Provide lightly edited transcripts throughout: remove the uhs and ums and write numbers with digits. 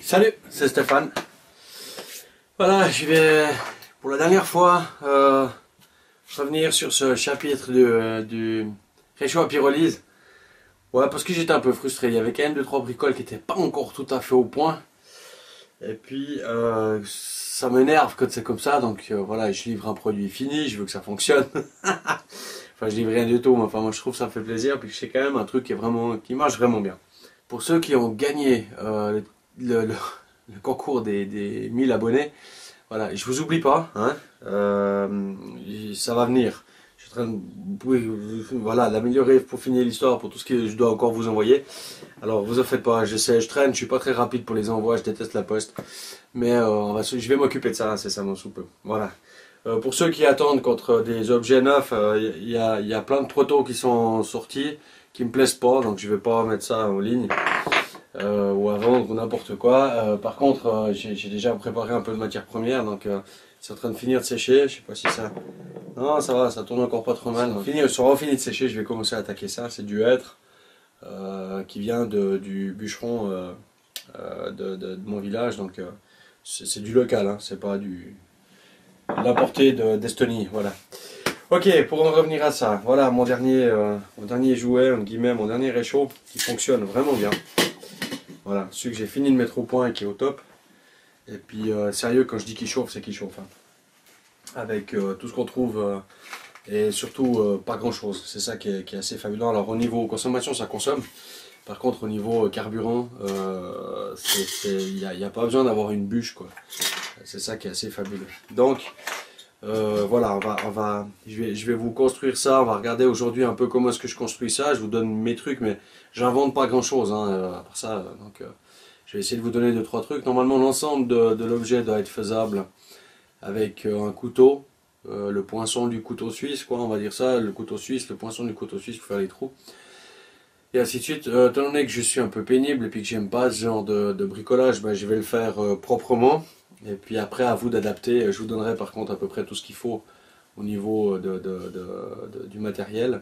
Salut, c'est Stéphane. Voilà, je vais pour la dernière fois revenir sur ce chapitre du réchaud à pyrolyse. Ouais, parce que j'étais un peu frustré. Il y avait quand même 2-3 bricoles qui n'étaient pas encore tout à fait au point. Et puis ça m'énerve quand c'est comme ça. Donc voilà, je livre un produit fini, je veux que ça fonctionne. Enfin, je livre rien du tout, mais enfin, moi je trouve que ça me fait plaisir. Puis c'est quand même un truc qui marche vraiment bien. Pour ceux qui ont gagné le concours des 1000 abonnés, voilà, je vous oublie pas, hein, ça va venir. Je suis en train de voilà, l'améliorer pour finir l'histoire, pour tout ce que je dois encore vous envoyer. Alors vous en faites pas, je sais, je traîne, je suis pas très rapide pour les envois, je déteste la poste. Mais je vais m'occuper de ça incessamment sous peu. Voilà. Pour ceux qui attendent contre des objets neufs, il y a plein de protos qui sont sortis, qui me plaisent pas, donc je vais pas mettre ça en ligne. Ou à vendre ou n'importe quoi. Par contre, j'ai déjà préparé un peu de matière première, donc c'est en train de finir de sécher. Je sais pas si ça... Non, ça va, ça tourne encore pas trop mal. Ça aura fini de sécher, je vais commencer à attaquer ça. C'est du hêtre qui vient du bûcheron de mon village, donc c'est du local, hein, c'est pas l'importé d'Estonie, voilà. Ok, pour en revenir à ça, voilà mon dernier jouet, entre guillemets, mon dernier réchaud qui fonctionne vraiment bien. Voilà, celui que j'ai fini de mettre au point et qui est au top. Et puis sérieux, quand je dis qu'il chauffe, c'est qu'il chauffe. Hein. Avec tout ce qu'on trouve et surtout pas grand chose. C'est ça qui est assez fabuleux. Alors au niveau consommation, ça consomme. Par contre au niveau carburant, il n'y a pas besoin d'avoir une bûche, quoi. C'est ça qui est assez fabuleux. Donc voilà, je vais vous construire ça. On va regarder aujourd'hui un peu comment est-ce que je construis ça. Je vous donne mes trucs, mais j'invente pas grand chose. Hein, à part ça, donc je vais essayer de vous donner 2-3 trucs. Normalement, l'ensemble de l'objet doit être faisable avec un couteau, le poinçon du couteau suisse, quoi, on va dire ça, le couteau suisse, le poinçon du couteau suisse pour faire les trous. Et ainsi de suite. Étant donné que je suis un peu pénible et puis que j'aime pas ce genre de bricolage, ben, je vais le faire proprement. Et puis après, à vous d'adapter. Je vous donnerai par contre à peu près tout ce qu'il faut au niveau du matériel,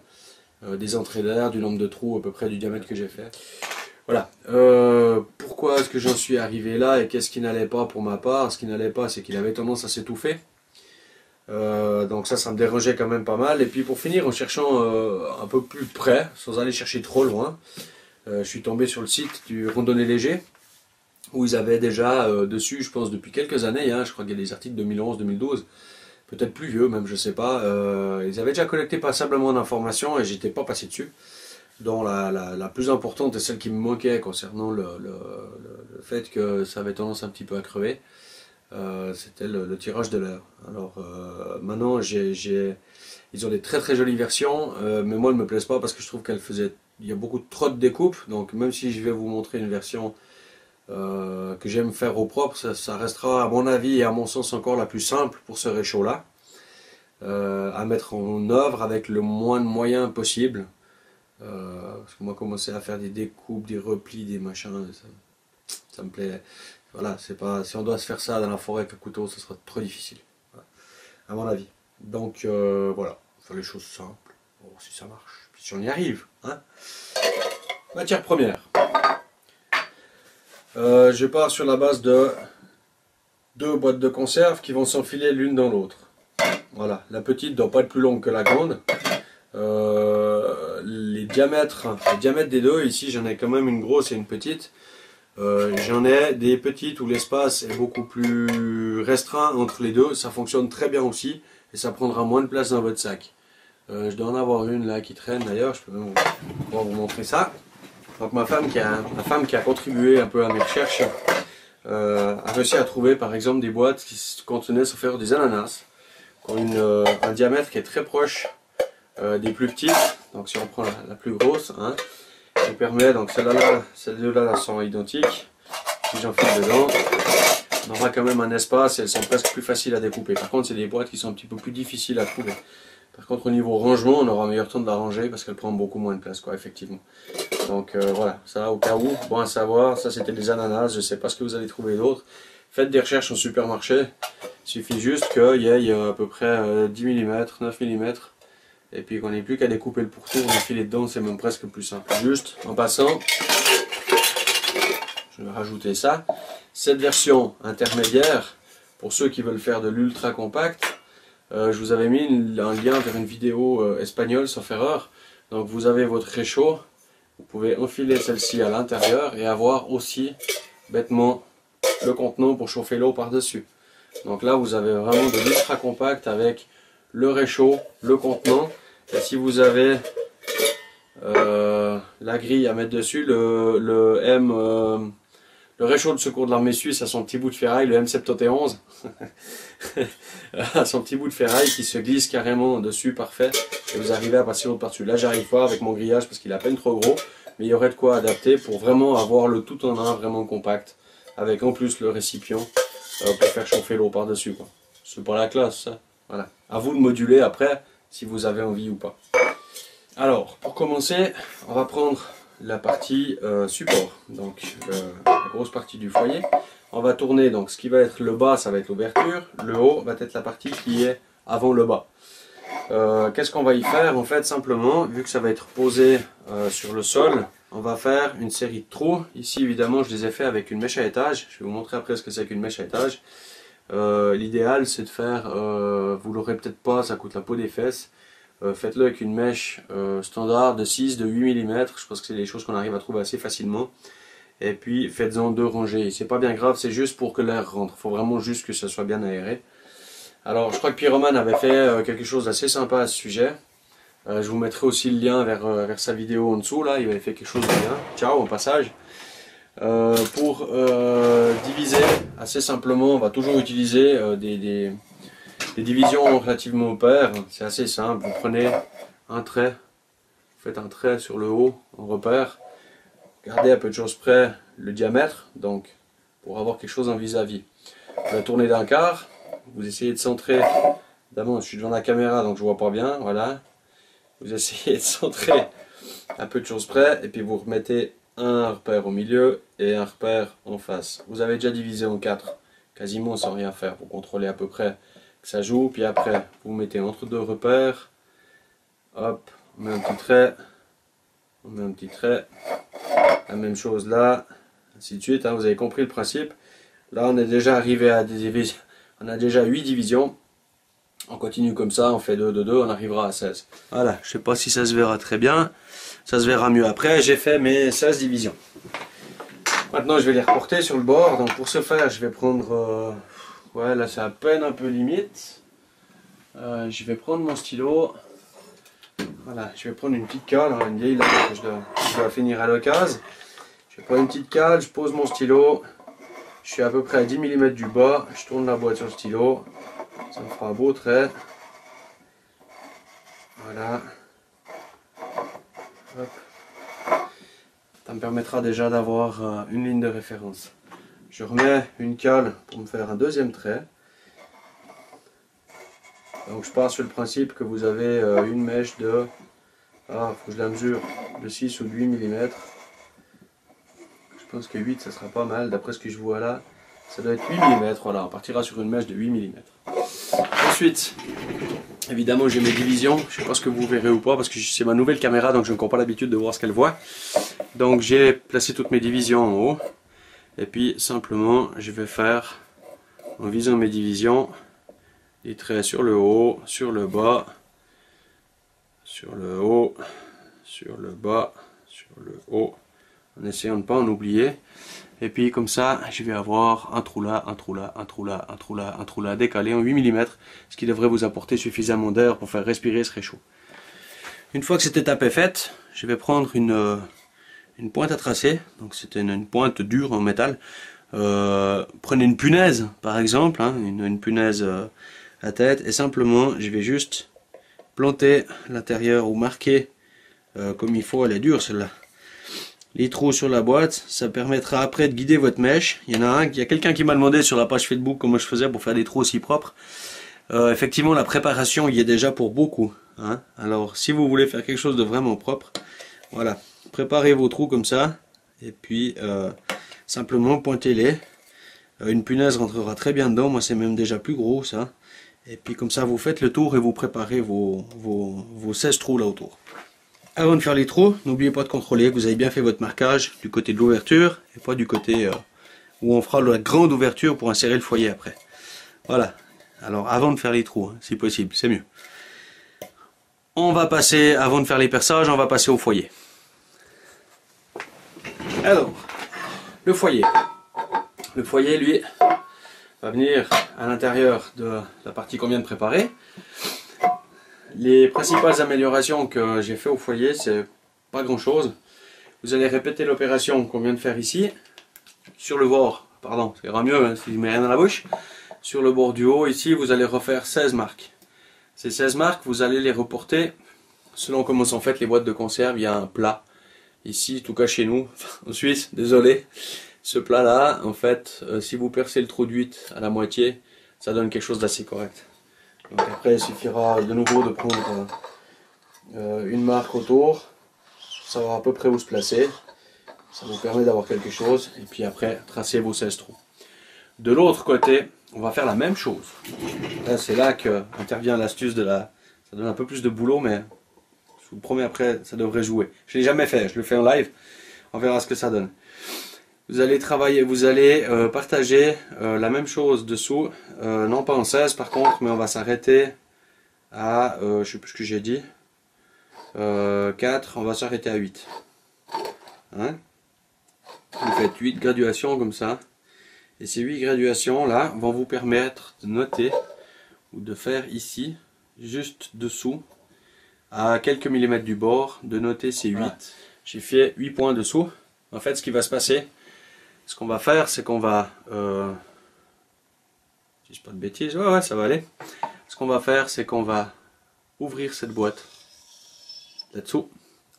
des entrées d'air, du nombre de trous, à peu près du diamètre que j'ai fait. Voilà. Pourquoi est-ce que j'en suis arrivé là et qu'est-ce qui n'allait pas pour ma part? Ce qui n'allait pas, c'est qu'il avait tendance à s'étouffer. Donc ça me dérangeait quand même pas mal. Et puis pour finir, en cherchant un peu plus près, sans aller chercher trop loin, je suis tombé sur le site du Randonnée Léger, où ils avaient déjà dessus, je pense depuis quelques années, hein, je crois qu'il y a des articles 2011-2012, peut-être plus vieux même, je sais pas, ils avaient déjà collecté passablement d'informations et j'étais pas passé dessus, dont la plus importante et celle qui me manquait concernant le fait que ça avait tendance un petit peu à crever, c'était le tirage de l'air. Alors maintenant ils ont des très très jolies versions, mais moi elles ne me plaisent pas parce que je trouve il y a beaucoup trop de découpes, donc même si je vais vous montrer une version que j'aime faire au propre, ça restera à mon avis et à mon sens encore la plus simple pour ce réchaud là, à mettre en œuvre avec le moins de moyens possible, parce que moi commencer à faire des découpes, des replis, des machins, ça me plaît. Voilà, c'est pas, si on doit se faire ça dans la forêt avec un couteau, ce sera trop difficile, voilà, à mon avis. Donc voilà, faire les choses simples, bon, si ça marche, puis si on y arrive, hein. Matière première. Je pars sur la base de 2 boîtes de conserve qui vont s'enfiler l'une dans l'autre. Voilà, la petite ne doit pas être plus longue que la grande. Les diamètres des deux, ici j'en ai quand même une grosse et une petite. J'en ai des petites où l'espace est beaucoup plus restreint entre les deux. Ça fonctionne très bien aussi et ça prendra moins de place dans votre sac. Je dois en avoir une là qui traîne d'ailleurs, je peux même vous montrer ça. Donc ma femme qui a contribué un peu à mes recherches a réussi à trouver par exemple des boîtes qui contenaient, sauf faire, des ananas, qui ont un diamètre qui est très proche des plus petites. Donc si on prend la plus grosse, hein, ça permet, donc ces deux-là sont identiques. Si j'en fais dedans, on aura quand même un espace et elles sont presque plus faciles à découper. Par contre c'est des boîtes qui sont un petit peu plus difficiles à trouver. Par contre au niveau rangement, on aura meilleur temps de la ranger parce qu'elle prend beaucoup moins de place, quoi, effectivement. Donc voilà, ça au cas où, bon à savoir, ça c'était des ananas, je ne sais pas ce que vous allez trouver d'autre. Faites des recherches au supermarché, il suffit juste qu'il y ait à peu près 10 mm, 9 mm, et puis qu'on n'ait plus qu'à découper le pourtour, enfiler dedans, c'est même presque plus simple. Juste en passant, je vais rajouter ça. Cette version intermédiaire, pour ceux qui veulent faire de l'ultra compact, je vous avais mis un lien vers une vidéo espagnole, sauf erreur. Donc vous avez votre réchaud, vous pouvez enfiler celle-ci à l'intérieur et avoir aussi bêtement le contenant pour chauffer l'eau par-dessus. Donc là vous avez vraiment de l'ultra compact avec le réchaud, le contenant. Et si vous avez la grille à mettre dessus, le réchaud de secours de l'armée suisse a son petit bout de ferraille, le M71, a son petit bout de ferraille qui se glisse carrément dessus, parfait, et vous arrivez à passer l'autre par-dessus. Là j'arrive pas avec mon grillage parce qu'il est à peine trop gros, mais il y aurait de quoi adapter pour vraiment avoir le tout en un vraiment compact, avec en plus le récipient pour faire chauffer l'eau par-dessus. C'est pas la classe ça. Voilà. À vous de moduler après si vous avez envie ou pas. Alors pour commencer, on va prendre la partie support, donc la grosse partie du foyer. On va tourner, donc ce qui va être le bas, ça va être l'ouverture, le haut va être la partie qui est avant le bas. Qu'est-ce qu'on va y faire? En fait, simplement, vu que ça va être posé sur le sol, on va faire une série de trous. Ici, évidemment, je les ai fait avec une mèche à étage. Je vais vous montrer après ce que c'est qu'une mèche à étage. L'idéal, c'est de faire, vous l'aurez peut-être pas, ça coûte la peau des fesses. Faites-le avec une mèche standard de 6, de 8 mm, je pense que c'est des choses qu'on arrive à trouver assez facilement. Et puis faites-en 2 rangées, c'est pas bien grave, c'est juste pour que l'air rentre, il faut vraiment juste que ça soit bien aéré. Alors je crois que Pyroman avait fait quelque chose d'assez sympa à ce sujet. Je vous mettrai aussi le lien vers sa vidéo en dessous, là, il avait fait quelque chose de bien, ciao au passage. Pour diviser, assez simplement, on va toujours utiliser des divisions relativement paires, c'est assez simple. Vous prenez un trait, vous faites un trait sur le haut en repère, gardez à peu de choses près le diamètre, donc pour avoir quelque chose en vis-à-vis. Vous la tournez d'un quart, vous essayez de centrer, évidemment je suis devant la caméra donc je vois pas bien, voilà. Vous essayez de centrer à peu de choses près et puis vous remettez un repère au milieu et un repère en face. Vous avez déjà divisé en 4, quasiment sans rien faire, pour contrôler à peu près que ça joue, puis après vous mettez entre 2 repères, hop, on met un petit trait, on met un petit trait, la même chose là, ainsi de suite, hein, vous avez compris le principe. Là on est déjà arrivé à des divisions, on a déjà 8 divisions, on continue comme ça, on fait 2, 2, 2, on arrivera à 16. Voilà, je sais pas si ça se verra très bien, ça se verra mieux après, j'ai fait mes 16 divisions. Maintenant je vais les reporter sur le bord, donc pour ce faire je vais prendre... ouais, là c'est à peine un peu limite. Je vais prendre mon stylo. Voilà, je vais prendre une petite cale, une vieille lame que je dois finir à l'occasion. Je vais prendre une petite cale, je pose mon stylo. Je suis à peu près à 10 mm du bas. Je tourne la boîte sur le stylo. Ça me fera un beau trait. Voilà. Hop. Ça me permettra déjà d'avoir une ligne de référence. Je remets une cale pour me faire un deuxième trait. Donc je pars sur le principe que vous avez une mèche de, faut que je la mesure, de 6 ou de 8 mm. Je pense que 8 ça sera pas mal, d'après ce que je vois là. Ça doit être 8 mm, voilà, on partira sur une mèche de 8 mm. Ensuite, évidemment j'ai mes divisions, je ne sais pas ce que vous verrez ou pas, parce que c'est ma nouvelle caméra, donc je n'ai pas l'habitude de voir ce qu'elle voit. Donc j'ai placé toutes mes divisions en haut. Et puis simplement je vais faire, en visant mes divisions, des traits sur le haut, sur le bas, sur le haut, sur le bas, sur le haut, en essayant de ne pas en oublier. Et puis comme ça je vais avoir un trou là, un trou là, un trou là, un trou là, un trou là, décalé en 8 mm, ce qui devrait vous apporter suffisamment d'air pour faire respirer ce réchaud. Une fois que cette étape est faite, je vais prendre une pointe à tracer, donc c'est une pointe dure en métal. Prenez une punaise par exemple, hein, une punaise à tête, et simplement je vais juste planter l'intérieur ou marquer comme il faut. Elle est dure celle-là, les trous sur la boîte. Ça permettra après de guider votre mèche. Il y a quelqu'un qui m'a demandé sur la page Facebook comment je faisais pour faire des trous aussi propres. Effectivement la préparation y est déjà pour beaucoup, hein. Alors si vous voulez faire quelque chose de vraiment propre, voilà, préparez vos trous comme ça, et puis simplement pointez-les. Une punaise rentrera très bien dedans, moi c'est même déjà plus gros ça. Et puis comme ça vous faites le tour et vous préparez vos 16 trous là autour. avant de faire les trous, n'oubliez pas de contrôler que vous avez bien fait votre marquage du côté de l'ouverture et pas du côté où on fera la grande ouverture pour insérer le foyer après. Voilà. Alors avant de faire les trous, hein, si possible, c'est mieux. On va passer, avant de faire les perçages, on va passer au foyer. Alors, le foyer. Le foyer, lui, va venir à l'intérieur de la partie qu'on vient de préparer. Les principales améliorations que j'ai fait au foyer, c'est pas grand chose. Vous allez répéter l'opération qu'on vient de faire ici. Sur le bord, pardon, ça ira mieux hein, si je mets rien dans la bouche. Sur le bord du haut, ici, vous allez refaire 16 marques. Ces 16 marques, vous allez les reporter selon comment sont faites les boîtes de conserve. Il y a un plat ici, en tout cas chez nous, en Suisse, désolé. Ce plat là, en fait, si vous percez le trou de 8 à la moitié, ça donne quelque chose d'assez correct. Donc après, il suffira de nouveau de prendre une marque autour, savoir à peu près où se placer. Ça vous permet d'avoir quelque chose. Et puis après, tracez vos 16 trous. De l'autre côté, on va faire la même chose. Là, c'est là qu'intervient l'astuce de la... Ça donne un peu plus de boulot, mais je vous promets après, ça devrait jouer. Je ne l'ai jamais fait, je le fais en live. On verra ce que ça donne. Vous allez travailler, vous allez partager la même chose dessous, non pas en 16 par contre, mais on va s'arrêter à, je ne sais plus ce que j'ai dit, 4, on va s'arrêter à 8. Hein? Vous faites 8 graduations comme ça, et ces 8 graduations là vont vous permettre de noter, ou de faire ici, juste dessous, à quelques millimètres du bord, de noter ces 8. Voilà. J'ai fait 8 points dessous. En fait, ce qui va se passer, ce qu'on va faire, c'est qu'on va... si je dis pas de bêtises, ouais, ça va aller. Ce qu'on va faire, c'est qu'on va ouvrir cette boîte là-dessous.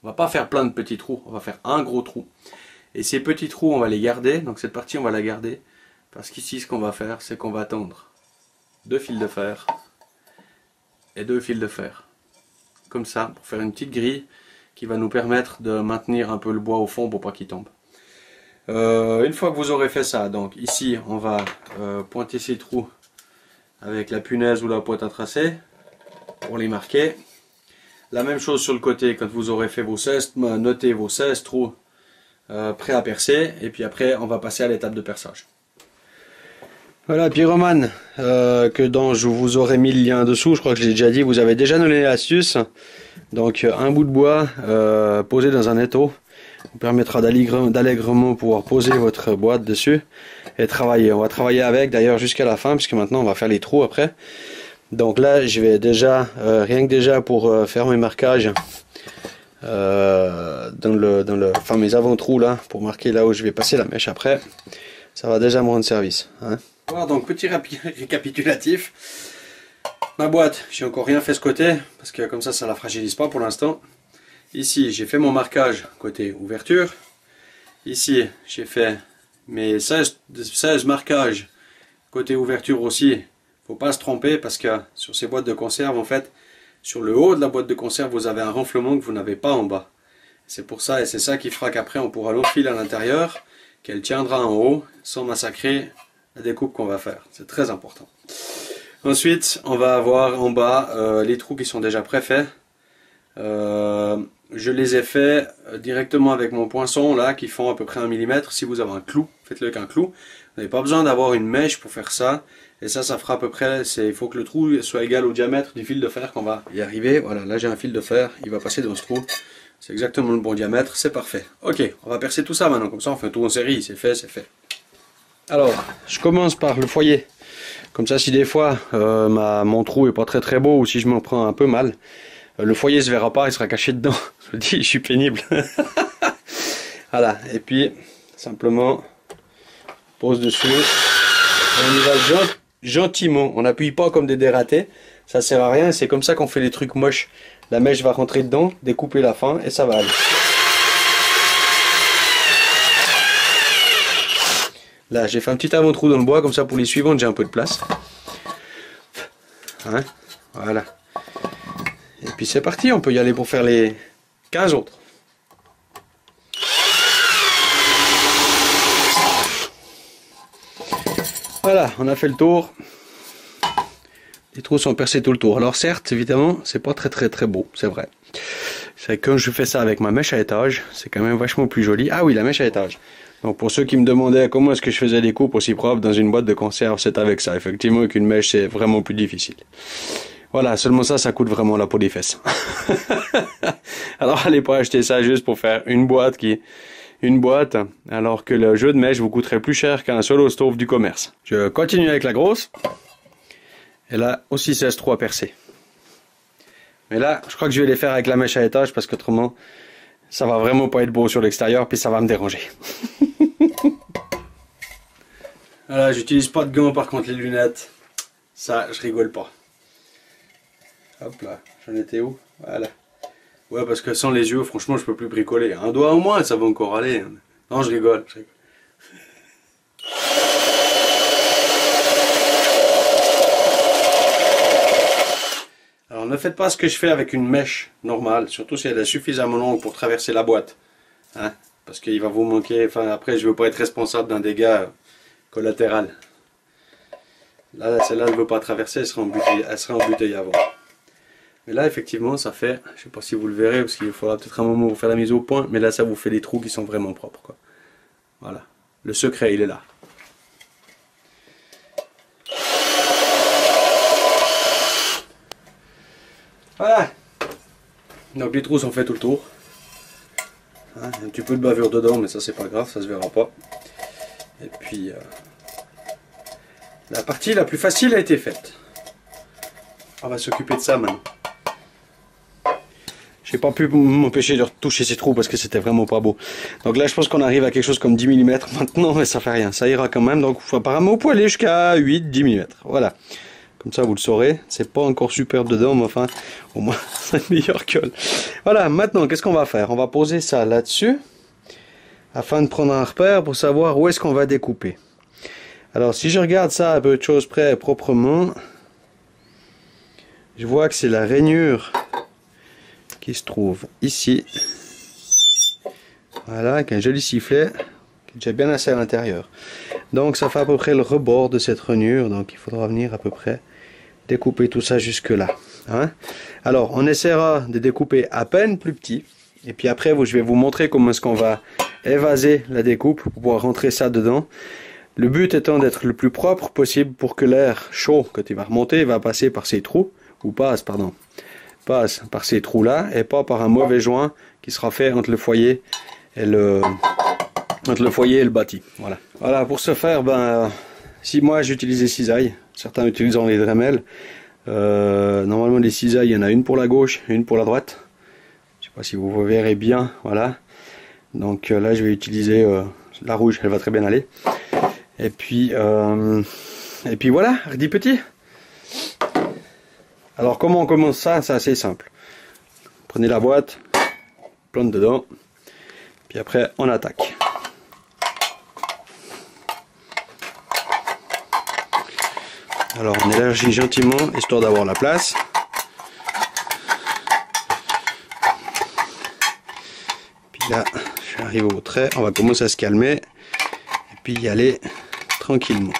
On va pas faire plein de petits trous, on va faire un gros trou. Et ces petits trous, on va les garder. Donc cette partie, on va la garder. Parce qu'ici, ce qu'on va faire, c'est qu'on va tendre 2 fils de fer et 2 fils de fer. Comme ça, pour faire une petite grille qui va nous permettre de maintenir un peu le bois au fond pour pas qu'il tombe. Une fois que vous aurez fait ça, donc ici on va pointer ces trous avec la punaise ou la pointe à tracer pour les marquer. La même chose sur le côté, quand vous aurez fait vos 16, notez vos 16 trous prêts à percer, et puis après on va passer à l'étape de perçage. Voilà, pyromane, dont je vous aurais mis le lien dessous, je crois que je l'ai déjà dit, vous avez déjà donné l'astuce. Donc un bout de bois posé dans un étau vous permettra d'allègrement pouvoir poser votre boîte dessus et travailler. On va travailler avec d'ailleurs jusqu'à la fin, puisque maintenant on va faire les trous après. Donc là je vais déjà, rien que déjà pour faire mes marquages enfin mes avant-trous là, pour marquer là où je vais passer la mèche après, ça va déjà me rendre service. Hein. Voilà, donc petit récapitulatif. Ma boîte, j'ai encore rien fait ce côté, parce que comme ça la fragilise pas pour l'instant. Ici, j'ai fait mon marquage côté ouverture. Ici, j'ai fait mes 16 marquages côté ouverture aussi. Faut pas se tromper, parce que sur ces boîtes de conserve, en fait, sur le haut de la boîte de conserve, vous avez un renflement que vous n'avez pas en bas. C'est pour ça, et c'est ça qui fera qu'après, on pourra l'enfiler à l'intérieur, qu'elle tiendra en haut, sans massacrer la découpe qu'on va faire. C'est très important. Ensuite, on va avoir en bas les trous qui sont déjà préfaits. Je les ai faits directement avec mon poinçon là, qui font à peu près 1 mm. Si vous avez un clou, faites-le avec un clou. Vous n'avez pas besoin d'avoir une mèche pour faire ça. Et ça fera à peu près, il faut que le trou soit égal au diamètre du fil de fer qu'on va y arriver. Voilà, là j'ai un fil de fer, il va passer dans ce trou. C'est exactement le bon diamètre, c'est parfait. Ok, on va percer tout ça maintenant, comme ça on fait un tour en série, c'est fait, c'est fait. Alors, je commence par le foyer. Comme ça, si des fois mon trou est pas très beau, ou si je m'en prends un peu mal, le foyer se verra pas, il sera caché dedans. Je vous dis, je suis pénible. Voilà, et puis simplement pose dessus. On y va gentiment, on n'appuie pas comme des dératés, ça sert à rien, c'est comme ça qu'on fait les trucs moches. La mèche va rentrer dedans, découper la fin et ça va aller. Là, j'ai fait un petit avant-trou dans le bois, comme ça pour les suivantes, j'ai un peu de place. Hein, voilà. Et puis c'est parti, on peut y aller pour faire les 15 autres. Voilà, on a fait le tour. Les trous sont percés tout le tour. Alors certes, évidemment, c'est pas très beau, c'est vrai. c'est que quand je fais ça avec ma mèche à étage, c'est quand même vachement plus joli. Ah oui, la mèche à étage. Donc pour ceux qui me demandaient comment est-ce que je faisais des coupes aussi propres dans une boîte de conserve, c'est avec ça. Effectivement, avec une mèche, c'est vraiment plus difficile. Voilà, seulement ça, ça coûte vraiment la peau des fesses. Alors allez pas acheter ça juste pour faire une boîte alors que le jeu de mèche vous coûterait plus cher qu'un solo stove du commerce. Je continue avec la grosse. Elle a aussi 16-3 percées. Mais là, je crois que je vais les faire avec la mèche à étage parce qu'autrement, ça va vraiment pas être beau sur l'extérieur puis ça va me déranger. Voilà, j'utilise pas de gants par contre les lunettes. Ça, je rigole pas. Hop là, j'en étais où? Voilà. Ouais, parce que sans les yeux, franchement, je peux plus bricoler. Un doigt au moins, ça va encore aller. Non, je rigole. Alors, ne faites pas ce que je fais avec une mèche normale, surtout si elle est suffisamment longue pour traverser la boîte. Hein? Parce qu'il va vous manquer, enfin après, je ne veux pas être responsable d'un dégât collatéral. Là, celle-là, elle ne veut pas traverser, elle sera embouteillée avant. Mais là, effectivement, ça fait, je ne sais pas si vous le verrez, parce qu'il faudra peut-être un moment vous faire la mise au point, mais là, ça vous fait des trous qui sont vraiment propres, quoi. Voilà. Le secret, il est là. Voilà. Donc, les trous sont faits tout le tour. Hein, un petit peu de bavure dedans, mais ça, c'est pas grave, ça se verra pas. Et puis, la partie la plus facile a été faite. On va s'occuper de ça maintenant. J'ai pas pu m'empêcher de retoucher ces trous parce que c'était vraiment pas beau. Donc là je pense qu'on arrive à quelque chose comme 10 mm maintenant, mais ça fait rien, ça ira quand même. Donc apparemment on peut aller jusqu'à 8-10 mm. Voilà. Comme ça vous le saurez. C'est pas encore superbe dedans, mais enfin au moins c'est meilleur que... Voilà, maintenant qu'est-ce qu'on va faire? On va poser ça là-dessus afin de prendre un repère pour savoir où est-ce qu'on va découper. Alors si je regarde ça à peu de choses près proprement, je vois que c'est la rainure qui se trouve ici. Voilà, avec un joli sifflet qui est déjà bien assez à l'intérieur. Donc ça fait à peu près le rebord de cette rainure, donc il faudra venir à peu près découper tout ça jusque là. Hein? Alors on essaiera de découper à peine plus petit, et puis après je vais vous montrer comment est-ce qu'on va évaser la découpe pour pouvoir rentrer ça dedans. Le but étant d'être le plus propre possible pour que l'air chaud, quand il va remonter, va passer par ces trous, ou passe par ces trous là et pas par un mauvais joint qui sera fait entre le foyer et le bâti. Voilà, pour ce faire, si moi j'utilise des cisailles, certains utilisent les Dremel. Normalement les cisailles, il y en a une pour la gauche et une pour la droite. Je sais pas si vous verrez bien. Voilà, donc là je vais utiliser la rouge, elle va très bien aller. Et puis voilà, redis petit. Alors comment on commence ça? C'est assez simple. Prenez la boîte, plante dedans, puis après on attaque. Alors on élargit gentiment histoire d'avoir la place. Puis là, j'arrive au trait, on va commencer à se calmer et puis y aller tranquillement.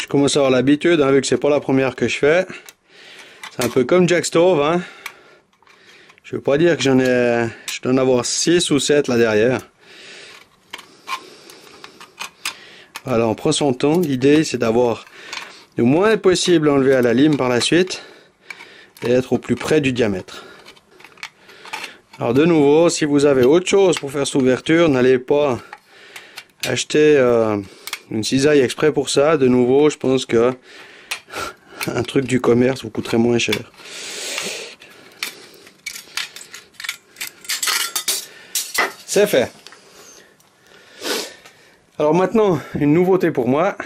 Je commence à avoir l'habitude, hein, vu que c'est pas la première que je fais. C'est un peu comme Jack Stove. Hein. Je veux pas dire que je dois en avoir 6 ou 7 là derrière. Voilà, on prend son temps. L'idée c'est d'avoir le moins possible enlevé à la lime par la suite et être au plus près du diamètre. Alors de nouveau, si vous avez autre chose pour faire cette ouverture, n'allez pas acheter une cisaille exprès pour ça. De nouveau, je pense que un truc du commerce vous coûterait moins cher. C'est fait. Alors maintenant, une nouveauté pour moi,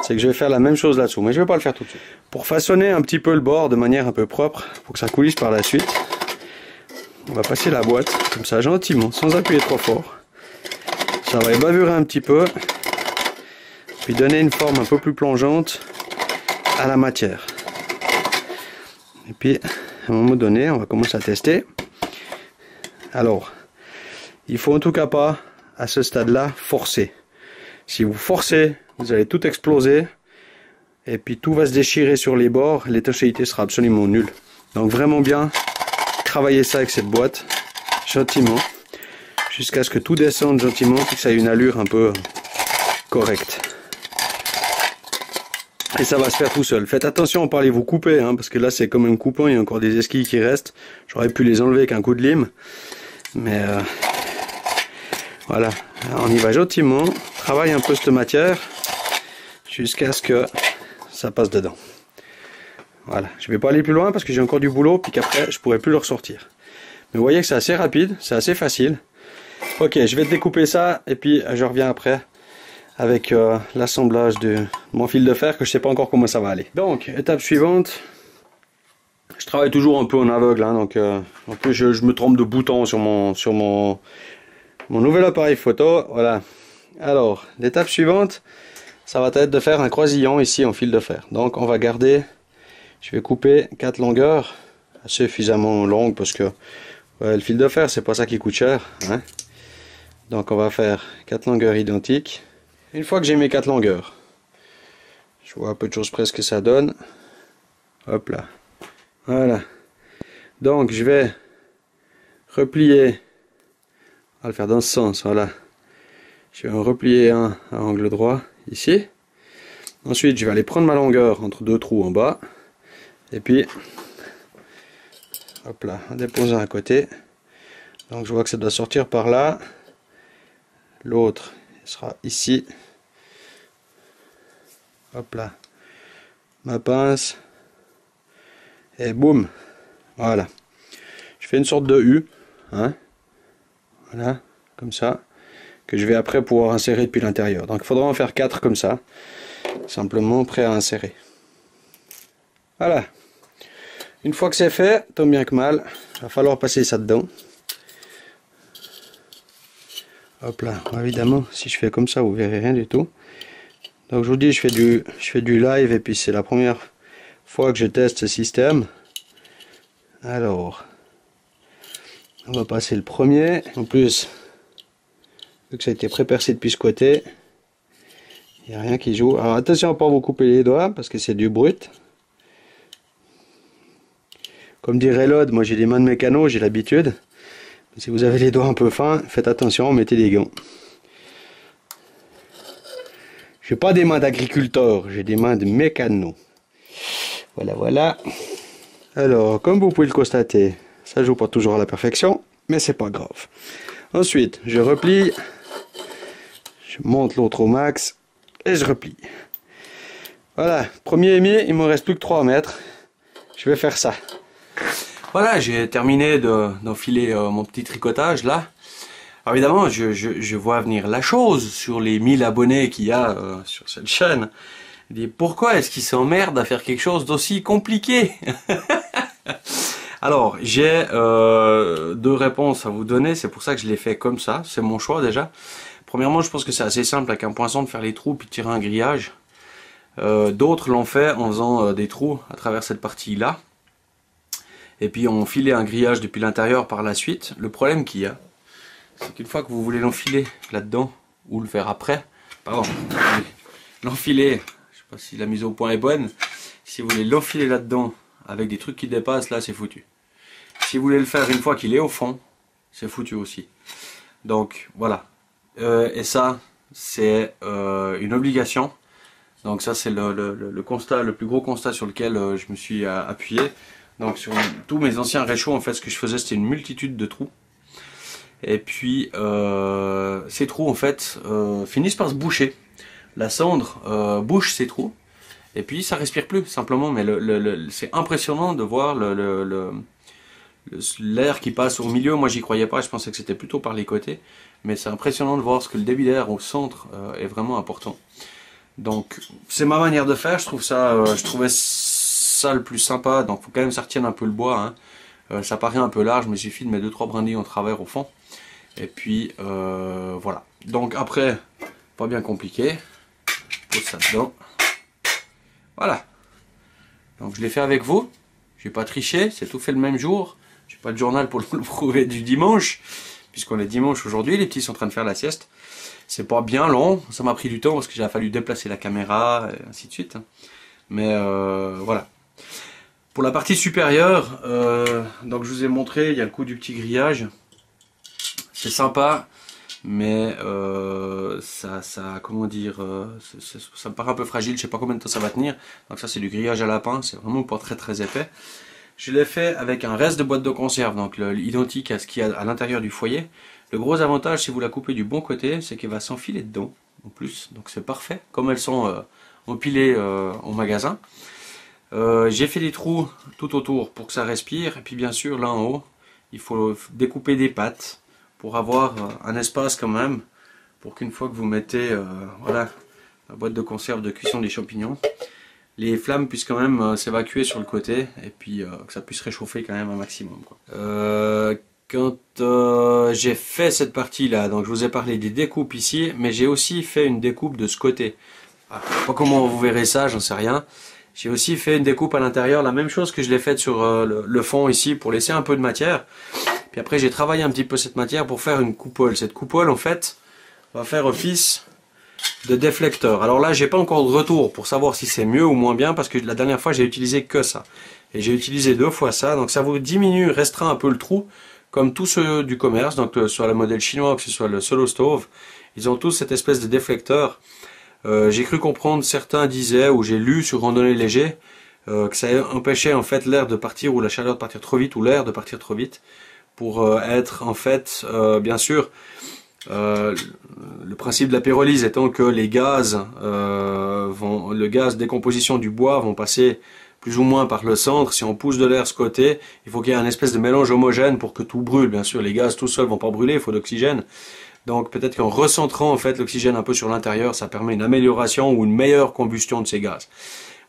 c'est que je vais faire la même chose là-dessous, mais je vais pas le faire tout de suite. Pour façonner un petit peu le bord de manière un peu propre, pour que ça coulisse par la suite, on va passer la boîte, comme ça, gentiment, sans appuyer trop fort. Ça va ébavurer un petit peu, puis donner une forme un peu plus plongeante à la matière. Et puis, à un moment donné, on va commencer à tester. Alors, il faut en tout cas pas, à ce stade-là, forcer. Si vous forcez, vous allez tout exploser. et puis tout va se déchirer sur les bords, l'étanchéité sera absolument nulle. Donc vraiment bien travailler ça avec cette boîte, gentiment, jusqu'à ce que tout descende gentiment, et que ça ait une allure un peu correcte. Et ça va se faire tout seul. Faites attention, parlez-vous couper, hein, parce que là c'est quand même coupant, il y a encore des esquilles qui restent. J'aurais pu les enlever avec un coup de lime, mais voilà, on y va gentiment, travaille un peu cette matière, jusqu'à ce que ça passe dedans. Voilà, je vais pas aller plus loin parce que j'ai encore du boulot, puis qu'après je pourrai plus le ressortir. Mais vous voyez que c'est assez rapide, c'est assez facile. Ok, je vais découper ça, et puis je reviens après avec l'assemblage de mon fil de fer, que je sais pas encore comment ça va aller. Donc, étape suivante, je travaille toujours un peu en aveugle, hein, donc en plus je me trompe de bouton sur mon nouvel appareil photo. Voilà. Alors, l'étape suivante, ça va être de faire un croisillon ici en fil de fer. Donc on va garder, je vais couper 4 longueurs, suffisamment longues parce que ouais, le fil de fer c'est pas ça qui coûte cher, hein. Donc on va faire 4 longueurs identiques. Une fois que j'ai mes 4 longueurs, je vois à peu de choses près ce que ça donne. Hop là. Voilà. Donc je vais replier, on va le faire dans ce sens, voilà. Je vais en replier un à angle droit ici. Ensuite je vais aller prendre ma longueur entre deux trous en bas. Et puis, hop là, en déposant à côté. Donc je vois que ça doit sortir par là. L'autre sera ici. Hop là, ma pince, et boum, voilà. Je fais une sorte de U, hein, voilà, comme ça, que je vais après pouvoir insérer depuis l'intérieur. Donc il faudra en faire 4 comme ça, simplement prêt à insérer. Voilà. Une fois que c'est fait, tant bien que mal, il va falloir passer ça dedans. Hop là, évidemment, si je fais comme ça, vous verrez rien du tout. Donc je vous dis, je fais du live et puis c'est la première fois que je teste ce système. Alors, on va passer le premier. En plus, vu que ça a été pré-percé depuis ce côté, il n'y a rien qui joue. Alors attention à ne pas vous couper les doigts parce que c'est du brut. Comme dirait Lod, moi j'ai des mains de mécano, j'ai l'habitude. Si vous avez les doigts un peu fins, faites attention, mettez des gants. J'ai pas des mains d'agriculteur, j'ai des mains de mécano. Voilà, voilà. Alors, comme vous pouvez le constater, ça joue pas toujours à la perfection, mais c'est pas grave. Ensuite, je replie, je monte l'autre au max et je replie. Voilà, premier émis, il me reste plus que 3 mètres. Je vais faire ça. Voilà, j'ai terminé d'enfiler mon petit tricotage là. Alors évidemment, je vois venir la chose sur les 1000 abonnés qu'il y a sur cette chaîne. Je dis, pourquoi est-ce qu'ils s'emmerdent à faire quelque chose d'aussi compliqué? Alors, j'ai 2 réponses à vous donner, c'est pour ça que je l'ai fait comme ça, c'est mon choix déjà. Premièrement, je pense que c'est assez simple avec un poinçon de faire les trous puis de tirer un grillage. D'autres l'ont fait en faisant des trous à travers cette partie-là. Et puis on filait un grillage depuis l'intérieur par la suite. Le problème qu'il y a, c'est qu'une fois que vous voulez l'enfiler là-dedans, ou le faire après, pardon, l'enfiler, je sais pas si la mise au point est bonne, si vous voulez l'enfiler là-dedans avec des trucs qui dépassent, là c'est foutu. Si vous voulez le faire une fois qu'il est au fond, c'est foutu aussi. Donc voilà, et ça c'est une obligation. Donc ça c'est le constat, le plus gros constat sur lequel je me suis appuyé. Donc sur tous mes anciens réchauds, en fait, ce que je faisais, c'était une multitude de trous. Et puis ces trous, en fait, finissent par se boucher. La cendre bouche ces trous. Et puis ça respire plus, simplement. Mais c'est impressionnant de voir l'air qui passe au milieu. Moi, j'y croyais pas. Je pensais que c'était plutôt par les côtés. Mais c'est impressionnant de voir ce que le débit d'air au centre est vraiment important. Donc c'est ma manière de faire. Je trouvais ça le plus sympa. Donc faut quand même que ça retienne un peu le bois, hein. Ça paraît un peu large, mais il suffit de mettre 2-3 brindilles en travers au fond. Et puis voilà. Donc après, pas bien compliqué. Pose ça dedans. Voilà. Donc je l'ai fait avec vous. Je n'ai pas triché, c'est tout fait le même jour. J'ai pas de journal pour le prouver du dimanche, puisqu'on est dimanche aujourd'hui. Les petits sont en train de faire la sieste. C'est pas bien long. Ça m'a pris du temps parce que j'ai fallu déplacer la caméra et ainsi de suite. Mais voilà. Pour la partie supérieure, donc je vous ai montré, il y a le coup du petit grillage. C'est sympa, mais comment dire, ça me paraît un peu fragile, je sais pas combien de temps ça va tenir. Donc ça c'est du grillage à lapin, c'est vraiment pas très très épais. Je l'ai fait avec un reste de boîte de conserve, donc identique à ce qu'il y a à l'intérieur du foyer. Le gros avantage, si vous la coupez du bon côté, c'est qu'elle va s'enfiler dedans, en plus. Donc c'est parfait, comme elles sont empilées au magasin. J'ai fait des trous tout autour pour que ça respire. Et puis bien sûr, là en haut, il faut découper des pattes pour avoir un espace quand même, pour qu'une fois que vous mettez voilà, la boîte de conserve de cuisson des champignons, les flammes puissent quand même s'évacuer sur le côté et puis que ça puisse réchauffer quand même un maximum, quoi. Quand j'ai fait cette partie là, donc je vous ai parlé des découpes ici, mais j'ai aussi fait une découpe de ce côté. Alors, je sais pas comment vous verrez ça, j'en sais rien. J'ai aussi fait une découpe à l'intérieur, la même chose que je l'ai faite sur le fond ici pour laisser un peu de matière. Puis après j'ai travaillé un petit peu cette matière pour faire une coupole. Cette coupole en fait va faire office de déflecteur. Alors là j'ai pas encore de retour pour savoir si c'est mieux ou moins bien, parce que la dernière fois j'ai utilisé que ça. Et j'ai utilisé 2 fois ça, donc ça vous diminue, restreint un peu le trou, comme tous ceux du commerce, donc soit le modèle chinois ou que ce soit le Solo Stove. Ils ont tous cette espèce de déflecteur. J'ai cru comprendre, certains disaient, ou j'ai lu sur Randonnée Léger, que ça empêchait en fait l'air de partir, ou la chaleur de partir trop vite, ou l'air de partir trop vite, pour être en fait, bien sûr, le principe de la pyrolyse étant que les gaz, le gaz de décomposition du bois vont passer plus ou moins par le centre. Si on pousse de l'air ce côté, il faut qu'il y ait un espèce de mélange homogène pour que tout brûle. Bien sûr, les gaz tout seuls vont pas brûler, il faut de l'oxygène. Donc peut-être qu'en recentrant en fait l'oxygène un peu sur l'intérieur, ça permet une amélioration ou une meilleure combustion de ces gaz.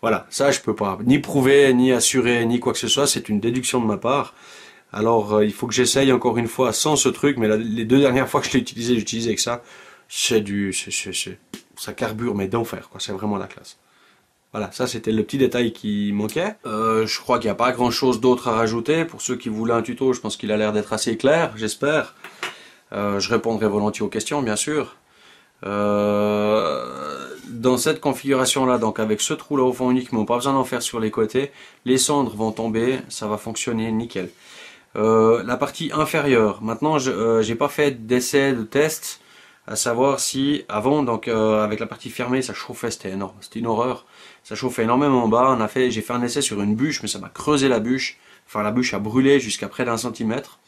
Voilà, ça je peux pas ni prouver, ni assurer, ni quoi que ce soit, c'est une déduction de ma part. Alors il faut que j'essaye encore une fois sans ce truc, mais les 2 dernières fois que je l'ai utilisé, j'utilisais avec ça. Ça carbure mais d'enfer, quoi. C'est vraiment la classe. Voilà, ça c'était le petit détail qui manquait. Je crois qu'il n'y a pas grand chose d'autre à rajouter. Pour ceux qui voulaient un tuto, je pense qu'il a l'air d'être assez clair, j'espère. Je répondrai volontiers aux questions, bien sûr. Dans cette configuration là, donc avec ce trou là au fond uniquement, pas besoin d'en faire sur les côtés, les cendres vont tomber, ça va fonctionner nickel. La partie inférieure, maintenant j'ai pas fait d'essai, de test, à savoir si avant, donc avec la partie fermée, ça chauffait, c'était énorme, c'était une horreur, ça chauffait énormément en bas. J'ai fait un essai sur une bûche, mais ça m'a creusé la bûche, enfin la bûche a brûlé jusqu'à près d'1 centimètre.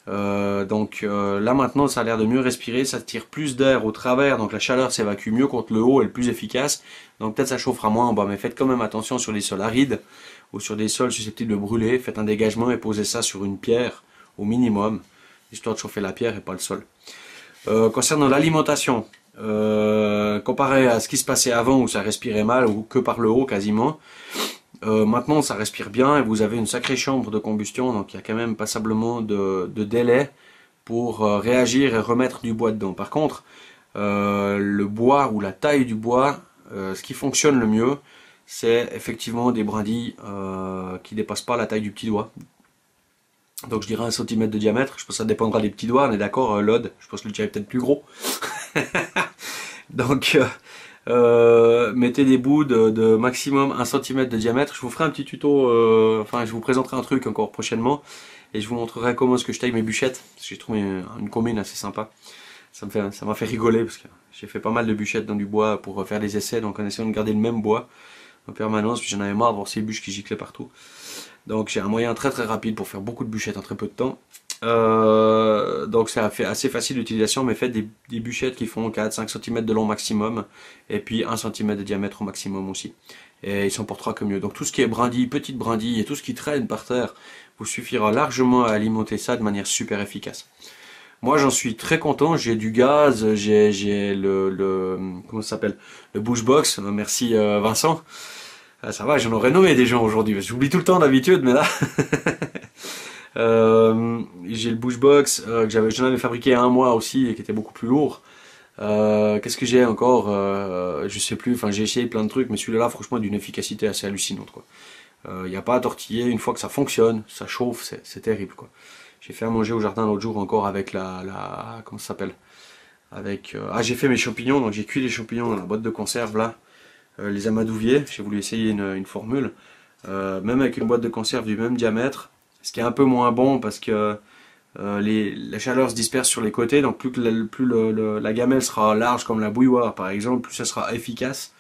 Là maintenant ça a l'air de mieux respirer, ça tire plus d'air au travers, donc la chaleur s'évacue mieux contre le haut, elle est plus efficace, donc peut-être ça chauffera moins en bas, mais faites quand même attention sur les sols arides ou sur des sols susceptibles de brûler. Faites un dégagement et posez ça sur une pierre au minimum, histoire de chauffer la pierre et pas le sol. Concernant l'alimentation, comparé à ce qui se passait avant où ça respirait mal ou que par le haut quasiment, maintenant ça respire bien et vous avez une sacrée chambre de combustion, donc il y a quand même passablement de délai pour réagir et remettre du bois dedans. Par contre, le bois ou la taille du bois, ce qui fonctionne le mieux, c'est effectivement des brindilles qui ne dépassent pas la taille du petit doigt. Donc je dirais 1 centimètre de diamètre. Je pense que ça dépendra des petits doigts, on est d'accord, l'ode, je pense que le tien est peut-être plus gros. Donc mettez des bouts de maximum 1 centimètre de diamètre. Je vous ferai un petit tuto, enfin je vous présenterai un truc encore prochainement et je vous montrerai comment est-ce que je taille mes bûchettes, parce que j'ai trouvé une combine assez sympa. Ça m'a fait rigoler parce que j'ai fait pas mal de bûchettes dans du bois pour faire des essais, donc en essayant de garder le même bois en permanence, puis j'en avais marre de voir ces bûches qui giclaient partout. Donc j'ai un moyen très très rapide pour faire beaucoup de bûchettes en très peu de temps. Donc c'est assez facile d'utilisation, mais faites des bûchettes qui font 4-5 cm de long maximum, et puis 1 cm de diamètre au maximum aussi. Et il s'en portera que mieux. Donc tout ce qui est brindilles, petites brindilles et tout ce qui traîne par terre, vous suffira largement à alimenter ça de manière super efficace. Moi j'en suis très content, j'ai du gaz, j'ai comment ça s'appelle, le Bushbox, merci Vincent. Ah, ça va, j'en aurais nommé des gens aujourd'hui, j'oublie tout le temps d'habitude, mais là... j'ai le Bushbox que j'en avais fabriqué 1 mois aussi et qui était beaucoup plus lourd. Qu'est-ce que j'ai encore, je sais plus, enfin j'ai essayé plein de trucs, mais celui-là franchement d'une efficacité assez hallucinante, quoi. Y a pas à tortiller, une fois que ça fonctionne, ça chauffe, c'est terrible, quoi. J'ai fait à manger au jardin l'autre jour encore avec comment ça s'appelle, avec j'ai fait mes champignons, donc j'ai cuit les champignons dans la boîte de conserve là. les amadouviers. J'ai voulu essayer une formule, même avec une boîte de conserve du même diamètre, ce qui est un peu moins bon parce que la chaleur se disperse sur les côtés, donc plus la gamelle sera large comme la bouilloire par exemple, plus ça sera efficace.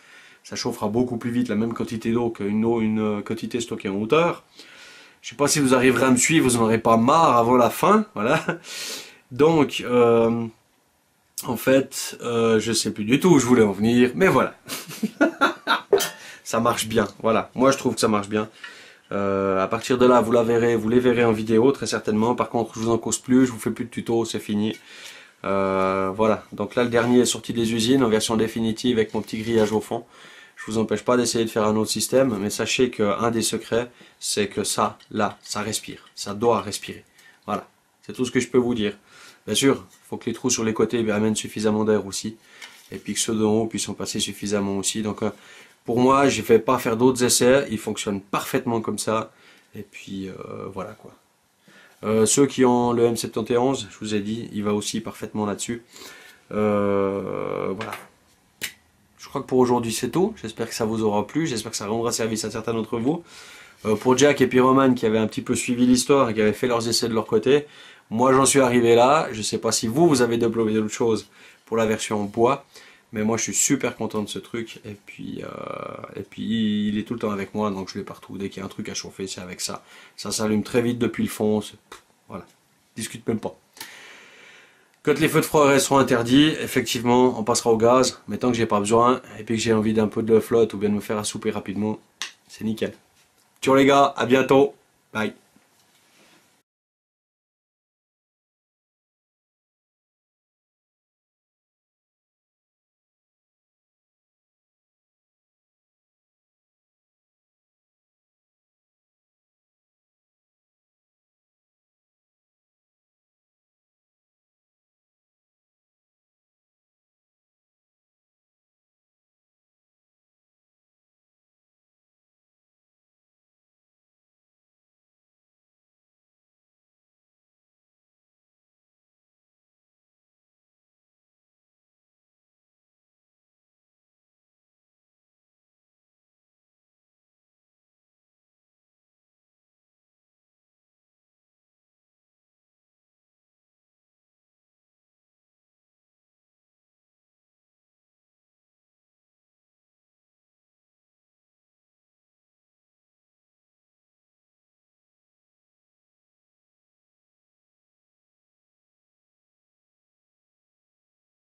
Ça chauffera beaucoup plus vite la même quantité d'eau qu'une quantité stockée en hauteur. Je sais pas si vous arriverez à me suivre, vous n'en aurez pas marre avant la fin, voilà. Donc, en fait, je sais plus du tout où je voulais en venir, mais voilà. Ça marche bien, voilà. Moi, je trouve que ça marche bien. À partir de là, vous les verrez en vidéo très certainement. Par contre, je vous en cause plus, je vous fais plus de tuto, c'est fini. Voilà. Donc là, le dernier est sorti des usines en version définitive avec mon petit grillage au fond. Je vous empêche pas d'essayer de faire un autre système, mais sachez qu'un des secrets, c'est que ça, là, ça respire. Ça doit respirer. Voilà. C'est tout ce que je peux vous dire. Bien sûr, il faut que les trous sur les côtés amènent suffisamment d'air aussi. Et puis que ceux d'en haut puissent en passer suffisamment aussi. Donc, pour moi, je ne vais pas faire d'autres essais. Il fonctionne parfaitement comme ça. Et puis, voilà quoi. Ceux qui ont le M71, je vous ai dit, il va aussi parfaitement là-dessus. Voilà. Je crois que pour aujourd'hui c'est tout. J'espère que ça vous aura plu. J'espère que ça rendra service à certains d'entre vous. Pour Jack et Pyroman qui avaient un petit peu suivi l'histoire et qui avaient fait leurs essais de leur côté, moi j'en suis arrivé là. Je ne sais pas si vous avez développé d'autres choses pour la version en bois. Mais moi je suis super content de ce truc. Et puis il est tout le temps avec moi. Donc je l'ai partout. Dès qu'il y a un truc à chauffer, c'est avec ça. Ça s'allume très vite depuis le fond. Voilà. Discute même pas. Quand les feux de forêt seront interdits, effectivement, on passera au gaz, mais tant que j'ai pas besoin, et puis que j'ai envie d'un peu de flotte ou bien de me faire à souper rapidement, c'est nickel. Ciao les gars, à bientôt, bye.